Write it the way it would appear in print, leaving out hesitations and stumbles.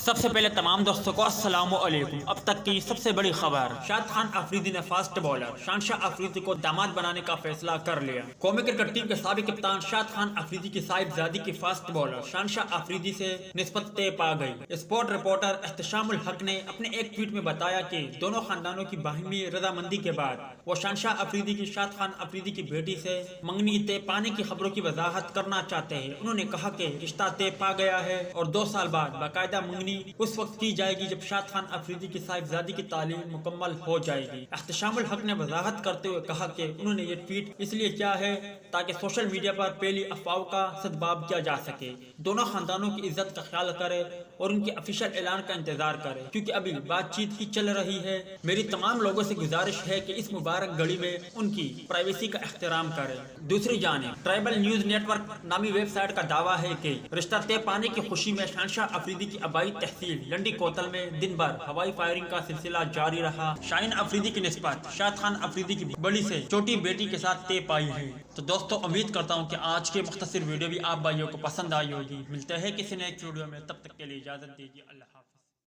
सबसे पहले तमाम दोस्तों को अस्सलाम वालेकुम। अब तक की सबसे बड़ी खबर, शाहिद खान अफरीदी ने फास्ट बॉलर शानशाह अफरीदी को दामाद बनाने का फैसला कर लिया। कौमी क्रिकेट टीम के साबिक कप्तान शाहिद खान अफरीदी की साहिबजादी की फास्ट बॉलर शानशाह अफरीदी से निस्बत तय पा गई। स्पोर्ट रिपोर्टर एहतशामुल हक ने अपने एक ट्वीट में बताया कि दोनों खानदानों की बाहिमी रजामंदी के बाद वो शानशाह अफरीदी की शाहिद खान अफरीदी की बेटी से मंगनी तय पाने की खबरों की वजाहत करना चाहते हैं। उन्होंने कहा कि रिश्ता तय पा गया है और 2 साल बाद बाकायदा मंगनी उस वक्त की जाएगी जब शाहिद खान अफरीदी की साहिबजादी की तालीम मुकम्मल हो जाएगी। एहतशामुल हक ने वजाहत करते हुए कहा कि उन्होंने ये ट्वीट इसलिए किया है ताकि सोशल मीडिया पर पहली अफवाहों का सदबाब किया जा सके। दोनों खानदानों की इज्जत का ख्याल करे और उनके ऑफिशियल ऐलान का इंतजार करे, क्योंकि अभी बातचीत ही चल रही है। मेरी तमाम लोगों से गुजारिश है कि इस मुबारक घड़ी में उनकी प्राइवेसी का एहतराम करें। दूसरी जानिब ट्राइबल न्यूज नेटवर्क नामी वेबसाइट का दावा है कि रिश्ता तय पाने की खुशी में शानशाह अफरीदी की आबाई तहसील लंडी कोतल में दिन भर हवाई फायरिंग का सिलसिला जारी रहा। शाहीन अफरीदी की निस्बत शाहिद खान अफरीदी की बड़ी से छोटी बेटी के साथ तय पाई है। तो दोस्तों, उम्मीद करता हूँ कि आज के मुख्तसर वीडियो भी आप भाइयों को पसंद आई होगी। मिलते हैं किसी नेक्स्ट वीडियो में, तब तक के लिए इजाजत दीजिए। अल्लाह।